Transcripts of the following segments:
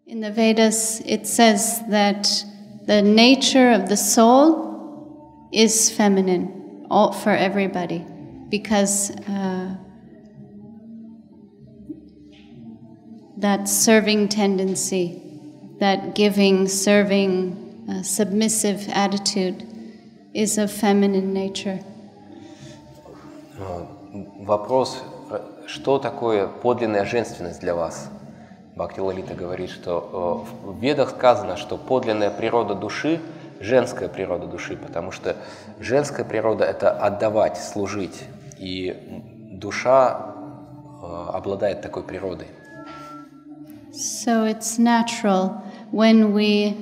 In the Vedas, it says that the nature of the soul is feminine for everybody, because that serving tendency, that giving, serving, submissive attitude is of feminine nature. Вопрос, что такое подлинная женственность для вас? Бхакти Лалита говорит, что в Ведах сказано, что подлинная природа души – женская природа души, потому что женская природа – это отдавать, служить, и душа обладает такой природой. So it's natural when we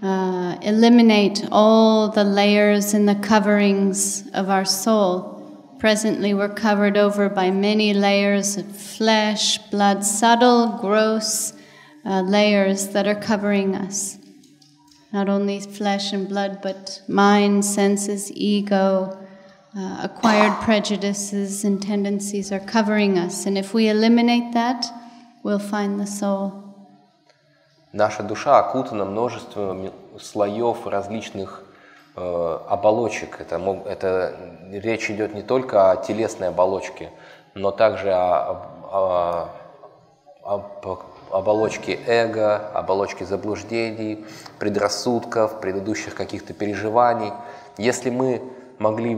eliminate all the layers and the coverings of our soul. Presently, we're covered over by many layers of flesh, blood, subtle, gross layers that are covering us. Not only flesh and blood, but mind, senses, ego, acquired prejudices and tendencies are covering us. And if we eliminate that, we'll find the soul. Наша душа окутана множеством слоев различных оболочек. Это речь идет не только о телесной оболочке, но также о оболочке эго, оболочке заблуждений, предрассудков, предыдущих каких-то переживаний. Если мы могли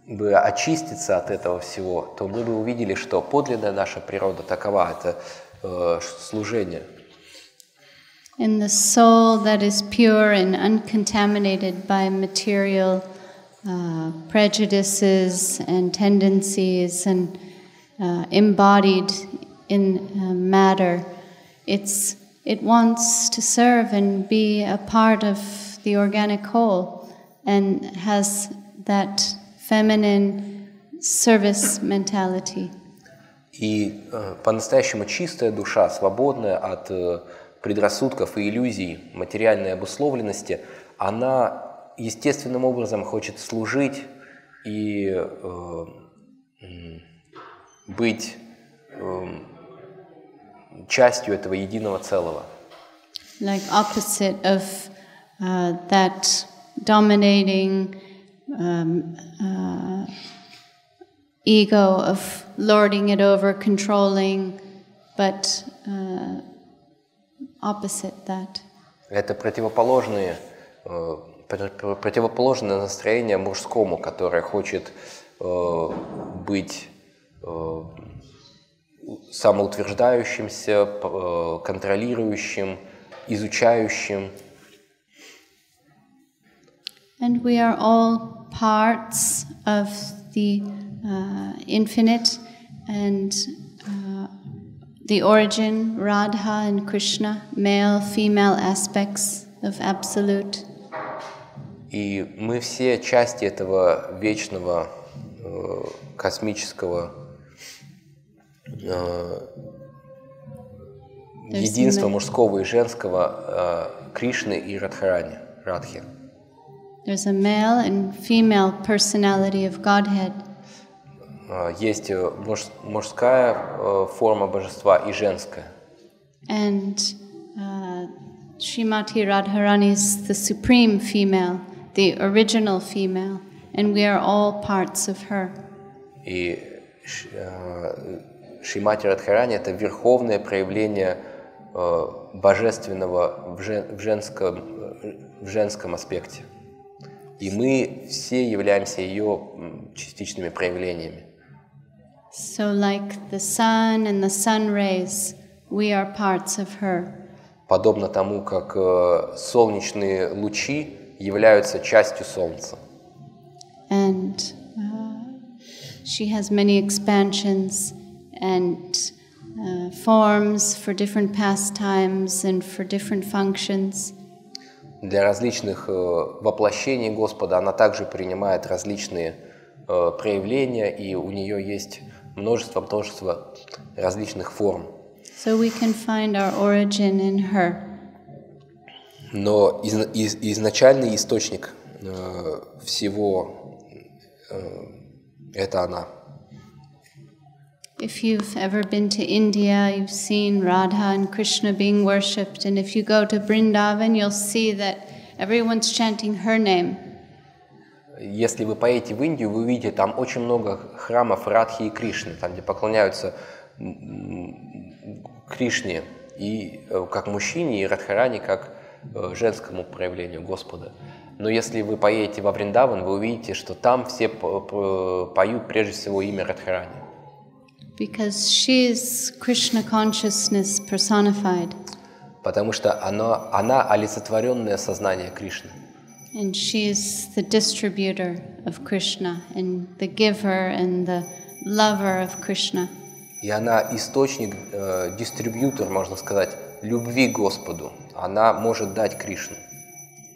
бы очиститься от этого всего, то мы бы увидели, что подлинная наша природа такова, это служение. In the soul that is pure and uncontaminated by material prejudices and tendencies and embodied in matter, it wants to serve and be a part of the organic whole and has that feminine service mentality. И по-настоящему чистая душа, свободная от предрассудков и иллюзий материальной обусловленности, она естественным образом хочет служить и быть частью этого единого целого. Like opposite of that dominating ego of lording it over, controlling, but opposite that. Это противоположное настроение мужскому, которое хочет быть самоутверждающимся, контролирующим, изучающим. And we are all parts of the infinite and the origin, Radha and Krishna, male, female aspects of Absolute. И мы все части этого вечного космического единства мужского и женского Кришны и Радхи. There's a male and female personality of Godhead. Есть мужская форма божества и женская. And Shrimati Radharani is the supreme female, the original female, and we are all parts of her. И Шримати Радхарани — это верховное проявление божественного в женском аспекте. И мы все являемся ее частичными проявлениями. So like the sun and the sun rays, we are parts of her. Подобно тому, как солнечные лучи являются частью солнца. And she has many expansions and forms for different pastimes and for different functions. Для различных воплощений Господа она также принимает различные проявления, и у нее есть множество различных форм. So we can find our origin in her. Но изначальный источник всего это она. If you've ever been to India, you've seen Radha and Krishna being worshipped, and if you go to Vrindavan, you'll see that everyone's chanting her name. Если вы поедете в Индию, вы увидите там очень много храмов Радхи и Кришны, там, где поклоняются Кришне и как мужчине, и Радхарани как женскому проявлению Господа. Но если вы поедете во Вриндаван, вы увидите, что там все поют прежде всего имя Радхарани. Because she is Krishna consciousness personified. Потому что она олицетворенное сознание Кришны. And she is the distributor of Krishna, and the giver and the lover of Krishna. И она источник, дистрибьютор, можно сказать, любви к Господу. Она может дать Кришну.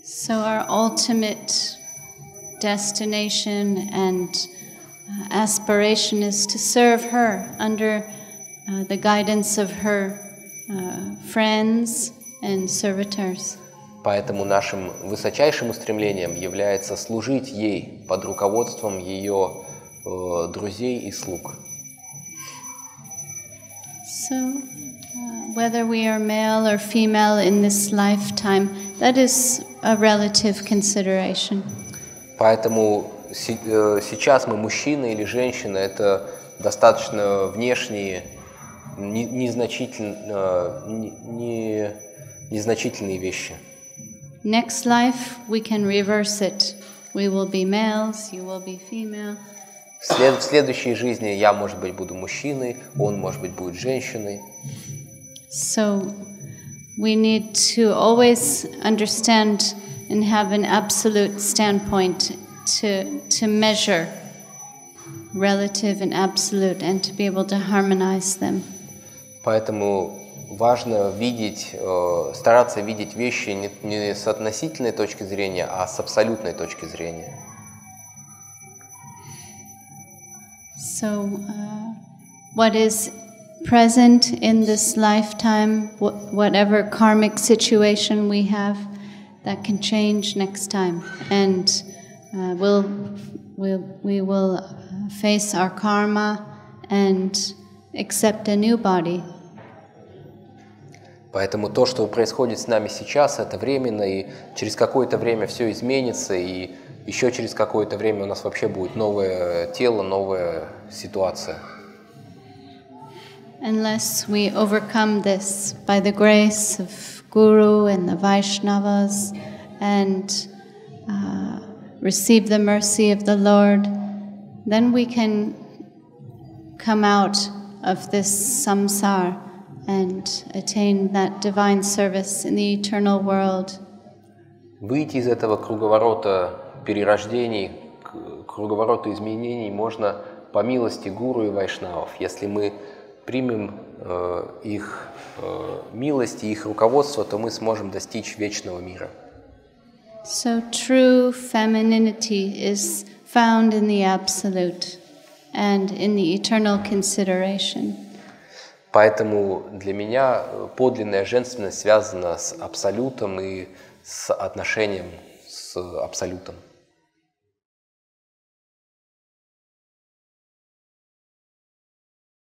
So our ultimate destination and aspiration is to serve her under the guidance of her friends and servitors. Поэтому нашим высочайшим устремлением является служить ей под руководством ее друзей и слуг. So, whether we are male or female in this lifetime, that is a relative consideration. Поэтому сейчас мы мужчина или женщина, это достаточно внешние, незначительные вещи. Next life we can reverse it. We will be males, you will be female. В следующей жизни я, может быть, буду мужчиной, он, может быть, будет женщиной. So we need to always understand and have an absolute standpoint to measure relative and absolute and to be able to harmonize them. Поэтому важно видеть, стараться видеть вещи не с относительной точки зрения, а с абсолютной точки зрения. So, what is present in this lifetime, whatever karmic situation we have, that can change next time, and we will face our karma and accept a new body. Поэтому то, что происходит с нами сейчас, это временно, и через какое-то время все изменится, и еще через какое-то время у нас вообще будет новое тело, новая ситуация. Unless we overcome this by the grace of Guru and the Vaishnavas and receive the mercy of the Lord, then we can come out of this samsara and attain that divine service in the eternal world. Выйти из этого круговорота перерождений, круговорота изменений можно по милости гуру и вайшнавов. Если мы примем их милость и их руководство, то мы сможем достичь вечного мира. So true femininity is found in the absolute and in the eternal consideration. Поэтому для меня подлинная женственность связана с абсолютом и с отношением с абсолютом.